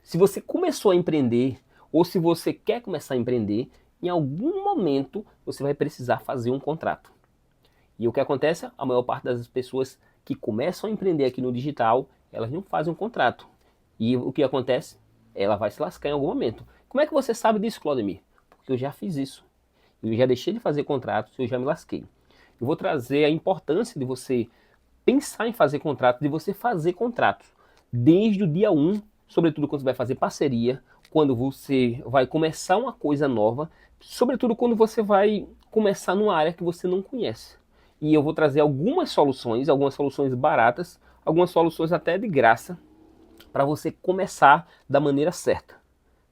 Se você começou a empreender, ou se você quer começar a empreender, em algum momento você vai precisar fazer um contrato. E o que acontece? A maior parte das pessoas que começam a empreender aqui no digital, elas não fazem um contrato. E o que acontece? Ela vai se lascar em algum momento. Como é que você sabe disso, Claudemir? Porque eu já fiz isso. Eu já deixei de fazer contratos, eu já me lasquei. Eu vou trazer a importância de você pensar em fazer contrato, de você fazer contratos desde o dia 1, sobretudo quando você vai fazer parceria, quando você vai começar uma coisa nova, sobretudo quando você vai começar numa área que você não conhece. E eu vou trazer algumas soluções baratas, algumas soluções até de graça, para você começar da maneira certa,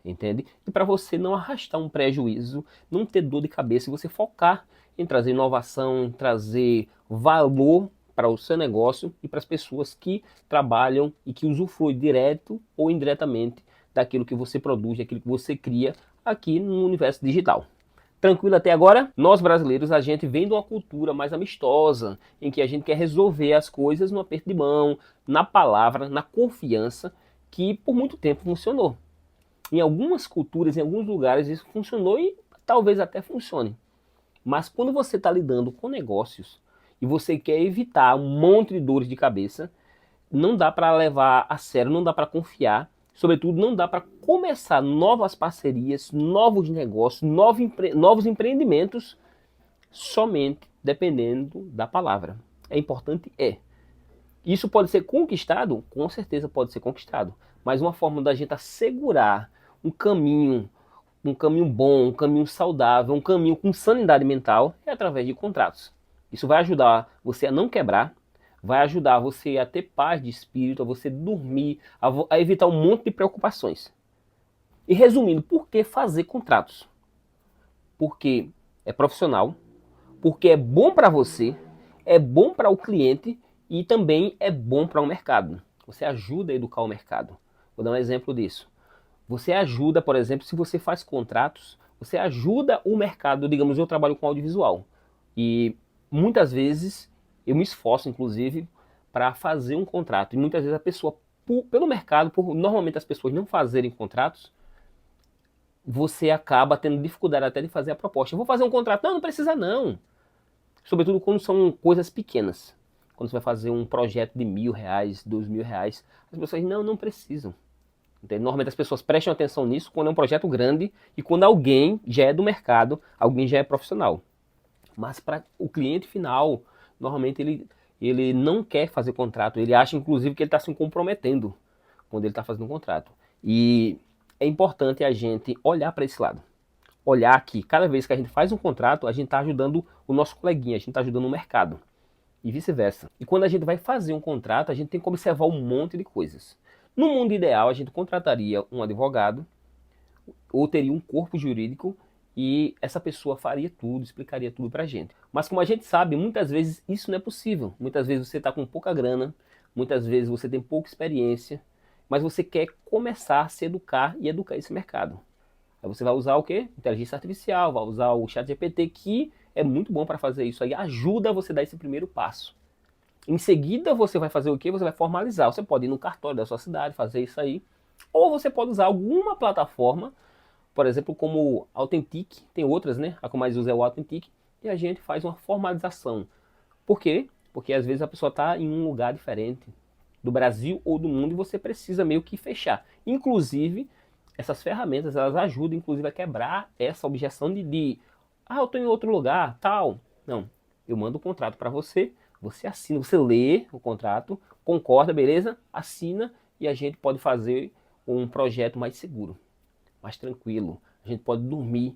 entende? E para você não arrastar um prejuízo, não ter dor de cabeça e você focar em trazer inovação, em trazer valor para o seu negócio e para as pessoas que trabalham e que usufruem direto ou indiretamente daquilo que você produz, daquilo que você cria aqui no universo digital. Tranquilo até agora? Nós brasileiros, a gente vem de uma cultura mais amistosa, em que a gente quer resolver as coisas no aperto de mão, na palavra, na confiança, que por muito tempo funcionou. Em algumas culturas, em alguns lugares, isso funcionou e talvez até funcione. Mas quando você está lidando com negócios e você quer evitar um monte de dores de cabeça, não dá para levar a sério, não dá para confiar, sobretudo não dá para começar novas parcerias, novos negócios, novos empreendimentos somente dependendo da palavra. É importante? É. Isso pode ser conquistado? Com certeza pode ser conquistado. Mas uma forma da gente assegurar um caminho bom, um caminho saudável, um caminho com sanidade mental é através de contratos. Isso vai ajudar você a não quebrar, vai ajudar você a ter paz de espírito, a você dormir, a evitar um monte de preocupações. E resumindo, por que fazer contratos? Porque é profissional, porque é bom para você, é bom para o cliente e também é bom para o mercado. Você ajuda a educar o mercado. Vou dar um exemplo disso. Você ajuda, por exemplo, se você faz contratos, você ajuda o mercado. Digamos, eu trabalho com audiovisual e muitas vezes eu me esforço, inclusive, para fazer um contrato. E muitas vezes a pessoa, pelo mercado, normalmente as pessoas não fazerem contratos, você acaba tendo dificuldade até de fazer a proposta. Eu vou fazer um contrato. Não, não precisa não. Sobretudo quando são coisas pequenas. Quando você vai fazer um projeto de R$ 1.000, R$ 2.000, as pessoas não precisam. Normalmente as pessoas prestam atenção nisso quando é um projeto grande e quando alguém já é do mercado, alguém já é profissional. Mas para o cliente final, normalmente ele não quer fazer contrato, ele acha inclusive que ele está se comprometendo quando ele está fazendo um contrato. E é importante a gente olhar para esse lado. Olhar que cada vez que a gente faz um contrato, a gente está ajudando o nosso coleguinha, a gente está ajudando o mercado. E vice-versa. E quando a gente vai fazer um contrato, a gente tem que observar um monte de coisas. No mundo ideal, a gente contrataria um advogado ou teria um corpo jurídico e essa pessoa faria tudo, explicaria tudo pra gente. Mas como a gente sabe, muitas vezes isso não é possível. Muitas vezes você está com pouca grana, muitas vezes você tem pouca experiência, mas você quer começar a se educar e educar esse mercado. Aí você vai usar o quê? Inteligência artificial, vai usar o ChatGPT, que é muito bom para fazer isso aí, ajuda você a dar esse primeiro passo. Em seguida, você vai fazer o quê? Você vai formalizar. Você pode ir no cartório da sua cidade, fazer isso aí. Ou você pode usar alguma plataforma, por exemplo, como Authentic. Tem outras, né? A que eu mais uso é o Authentic. E a gente faz uma formalização. Por quê? Porque às vezes a pessoa está em um lugar diferente do Brasil ou do mundo e você precisa meio que fechar. Inclusive, essas ferramentas, elas ajudam, inclusive, a quebrar essa objeção eu estou em outro lugar, tal. Não, eu mando o contrato para você, você assina, você lê o contrato, concorda, beleza? Assina e a gente pode fazer um projeto mais seguro, mais tranquilo. A gente pode dormir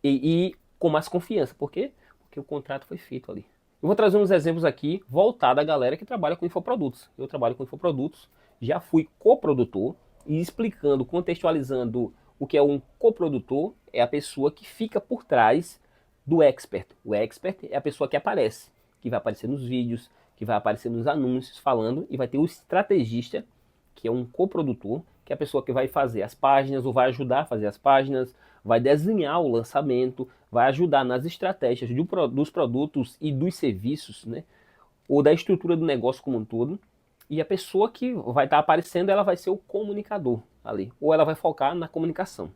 e com mais confiança. Por quê? Porque o contrato foi feito ali. Eu vou trazer uns exemplos aqui voltados à galera que trabalha com infoprodutos. Eu trabalho com infoprodutos, já fui coprodutor e explicando, contextualizando o que é um coprodutor, é a pessoa que fica por trás do expert. O expert é a pessoa que aparece, que vai aparecer nos vídeos, que vai aparecer nos anúncios falando, e vai ter o estrategista, que é um coprodutor, que é a pessoa que vai fazer as páginas ou vai ajudar a fazer as páginas, vai desenhar o lançamento, vai ajudar nas estratégias dos produtos e dos serviços, né? Ou da estrutura do negócio como um todo. E a pessoa que vai estar aparecendo, ela vai ser o comunicador ali. Ou ela vai focar na comunicação.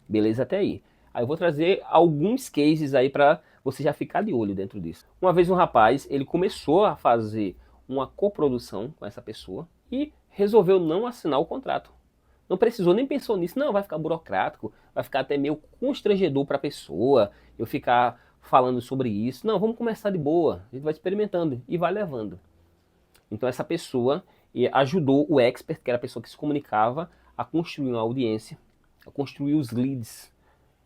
Beleza até aí. Aí eu vou trazer alguns cases aí para você já ficar de olho dentro disso. Uma vez um rapaz, ele começou a fazer uma coprodução com essa pessoa e resolveu não assinar o contrato. Não precisou, nem pensou nisso. Não, vai ficar burocrático, vai ficar até meio constrangedor para a pessoa eu ficar falando sobre isso. Não, vamos começar de boa. A gente vai experimentando e vai levando. Então essa pessoa ajudou o expert, que era a pessoa que se comunicava, a construir uma audiência, a construir os leads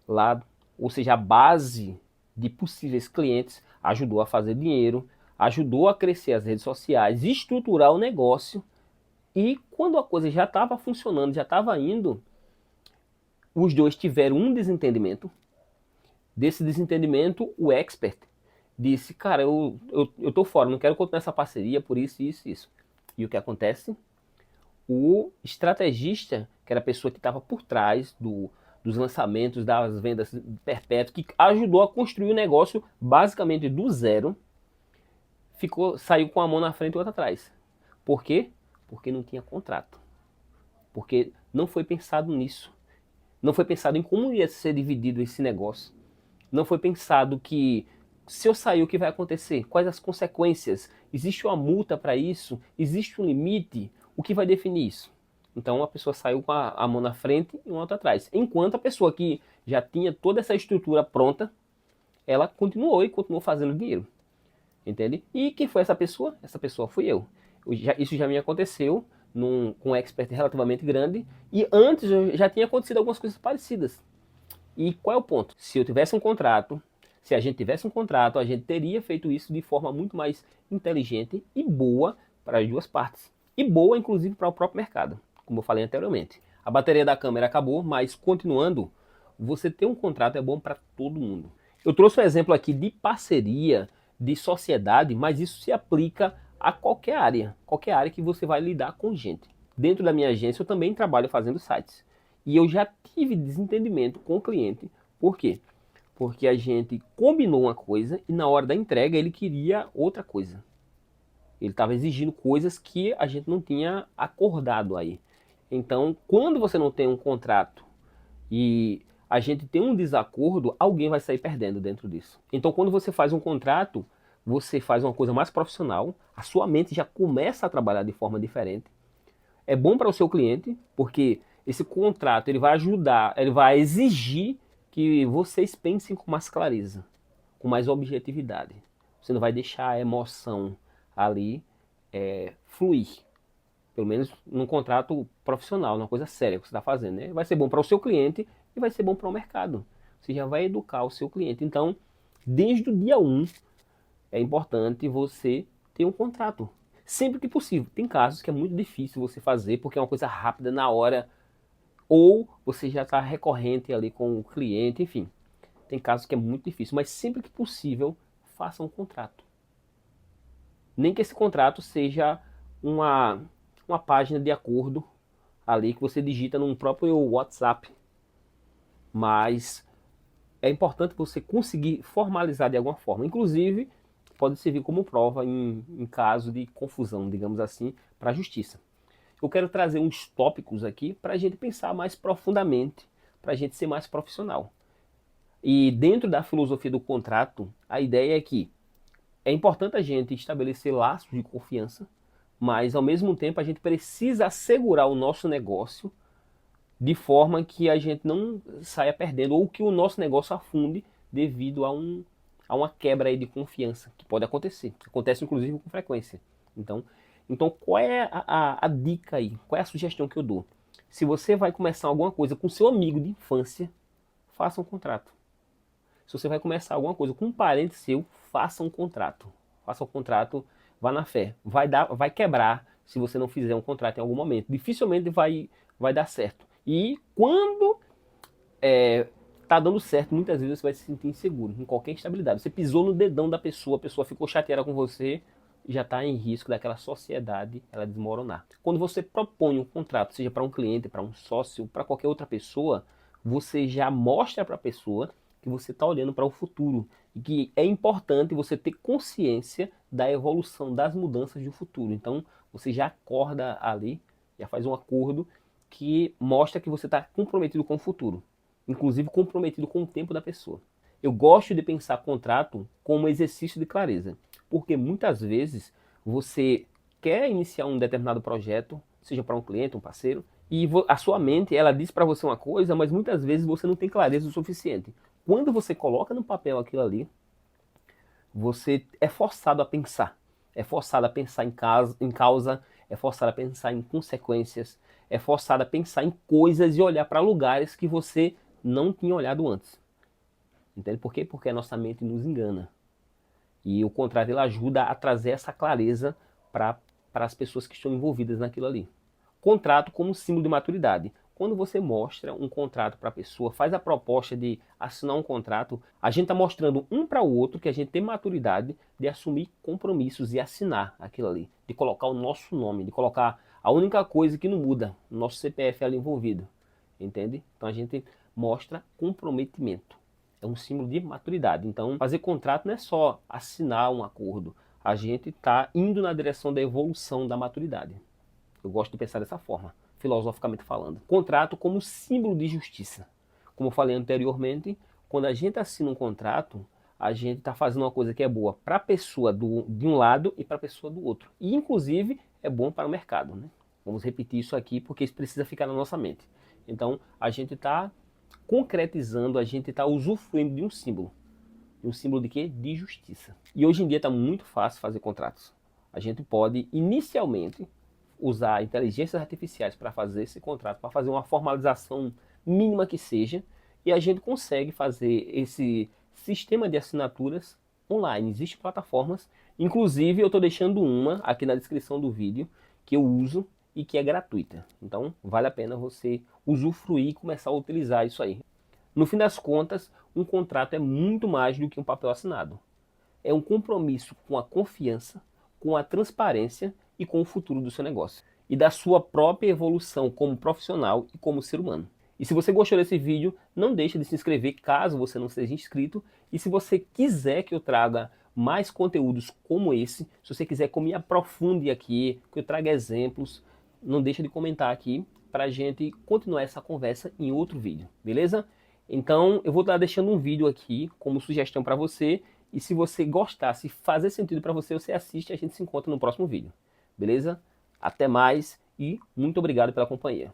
lá, ou seja, a base de possíveis clientes, ajudou a fazer dinheiro, ajudou a crescer as redes sociais, estruturar o negócio. E quando a coisa já estava funcionando, já estava indo, os dois tiveram um desentendimento. Desse desentendimento, o expert disse, cara, eu tô fora, não quero continuar essa parceria por isso, isso, isso. E o que acontece? O estrategista, que era a pessoa que estava por trás dos lançamentos, das vendas perpétuas, que ajudou a construir o negócio basicamente do zero, saiu com a mão na frente e outra atrás. Por quê? Porque não tinha contrato. Porque não foi pensado nisso. Não foi pensado em como ia ser dividido esse negócio. Não foi pensado que se eu sair, o que vai acontecer? Quais as consequências? Existe uma multa para isso? Existe um limite? O que vai definir isso? Então a pessoa saiu com a mão na frente e uma outra atrás. Enquanto a pessoa que já tinha toda essa estrutura pronta, ela continuou fazendo dinheiro. Entende? E quem foi essa pessoa? Essa pessoa fui eu. Isso já me aconteceu com um expert relativamente grande. E antes já tinha acontecido algumas coisas parecidas. E qual é o ponto? Se eu tivesse um contrato, se a gente tivesse um contrato, a gente teria feito isso de forma muito mais inteligente e boa para as duas partes. E boa, inclusive, para o próprio mercado, como eu falei anteriormente. A bateria da câmera acabou, mas continuando, você ter um contrato é bom para todo mundo. Eu trouxe um exemplo aqui de parceria, de sociedade, mas isso se aplica a qualquer área que você vai lidar com gente. Dentro da minha agência eu também trabalho fazendo sites. E eu já tive desentendimento com o cliente. Por quê? Porque a gente combinou uma coisa e na hora da entrega ele queria outra coisa. Ele estava exigindo coisas que a gente não tinha acordado aí. Então, quando você não tem um contrato e a gente tem um desacordo, alguém vai sair perdendo dentro disso. Então, quando você faz um contrato, você faz uma coisa mais profissional, a sua mente já começa a trabalhar de forma diferente. É bom para o seu cliente, porque esse contrato ele vai ajudar, ele vai exigir que vocês pensem com mais clareza, com mais objetividade. Você não vai deixar a emoção ali fluir. Pelo menos num contrato profissional, numa coisa séria que você está fazendo. Né? Vai ser bom para o seu cliente e vai ser bom para o mercado. Você já vai educar o seu cliente. Então, desde o dia 1, é importante você ter um contrato. Sempre que possível. Tem casos que é muito difícil você fazer porque é uma coisa rápida na hora, ou você já está recorrente ali com o cliente, enfim. Tem casos que é muito difícil, mas sempre que possível, faça um contrato. Nem que esse contrato seja uma página de acordo ali que você digita no próprio WhatsApp. Mas é importante você conseguir formalizar de alguma forma. Inclusive, pode servir como prova em caso de confusão, digamos assim, para a justiça. Eu quero trazer uns tópicos aqui para a gente pensar mais profundamente, para a gente ser mais profissional. E dentro da filosofia do contrato, a ideia é que é importante a gente estabelecer laços de confiança, mas ao mesmo tempo a gente precisa assegurar o nosso negócio de forma que a gente não saia perdendo ou que o nosso negócio afunde devido a uma quebra aí de confiança, que pode acontecer. Acontece inclusive com frequência. Então qual é a dica aí? Qual é a sugestão que eu dou? Se você vai começar alguma coisa com seu amigo de infância, faça um contrato. Se você vai começar alguma coisa com um parente seu, faça um contrato. Faça um contrato, vá na fé. Vai quebrar se você não fizer um contrato em algum momento. Dificilmente vai dar certo. E quando tá dando certo, muitas vezes você vai se sentir inseguro, em qualquer instabilidade. Você pisou no dedão da pessoa, a pessoa ficou chateada com você, já está em risco daquela sociedade ela desmoronar. Quando você propõe um contrato, seja para um cliente, para um sócio, para qualquer outra pessoa, você já mostra para a pessoa que você está olhando para o futuro e que é importante você ter consciência da evolução, das mudanças do futuro. Então, Você já acorda ali, já faz um acordo que mostra que você está comprometido com o futuro, inclusive comprometido com o tempo da pessoa. Eu gosto de pensar contrato como exercício de clareza, porque muitas vezes você quer iniciar um determinado projeto, seja para um cliente, um parceiro, e a sua mente ela diz para você uma coisa, mas muitas vezes você não tem clareza o suficiente. Quando você coloca no papel aquilo ali, você é forçado a pensar. É forçado a pensar em causa, é forçado a pensar em consequências, é forçado a pensar em coisas e olhar para lugares que você não tinha olhado antes. Entende por quê? Porque a nossa mente nos engana. E o contrato ele ajuda a trazer essa clareza para as pessoas que estão envolvidas naquilo ali. Contrato como símbolo de maturidade. Quando você mostra um contrato para a pessoa, faz a proposta de assinar um contrato, a gente está mostrando um para o outro que a gente tem maturidade de assumir compromissos e assinar aquilo ali, de colocar o nosso nome, de colocar a única coisa que não muda, o nosso CPF ali envolvido, entende? Então a gente mostra comprometimento. É um símbolo de maturidade. Então fazer contrato não é só assinar um acordo, a gente está indo na direção da evolução da maturidade. Eu gosto de pensar dessa forma, filosoficamente falando. Contrato como símbolo de justiça. Como eu falei anteriormente, quando a gente assina um contrato, a gente está fazendo uma coisa que é boa para a pessoa de um lado e para a pessoa do outro. E, inclusive, é bom para o mercado. Né? Vamos repetir isso aqui porque isso precisa ficar na nossa mente. Então, a gente está concretizando, a gente está usufruindo de um símbolo. De um símbolo de quê? De justiça. E hoje em dia está muito fácil fazer contratos. A gente pode, inicialmente, usar inteligências artificiais para fazer esse contrato, para fazer uma formalização mínima que seja, e a gente consegue fazer esse sistema de assinaturas online. Existem plataformas, inclusive eu estou deixando uma aqui na descrição do vídeo, que eu uso e que é gratuita. Então vale a pena você usufruir e começar a utilizar isso aí. No fim das contas, um contrato é muito mais do que um papel assinado. É um compromisso com a confiança, com a transparência e com o futuro do seu negócio. E da sua própria evolução como profissional e como ser humano. E se você gostou desse vídeo, não deixe de se inscrever caso você não seja inscrito. E se você quiser que eu traga mais conteúdos como esse, se você quiser que eu me aprofunde aqui, que eu traga exemplos, não deixe de comentar aqui para a gente continuar essa conversa em outro vídeo, beleza? Então eu vou estar deixando um vídeo aqui como sugestão para você. E se você gostar, se fazer sentido para você, você assiste e a gente se encontra no próximo vídeo. Beleza? Até mais e muito obrigado pela companhia.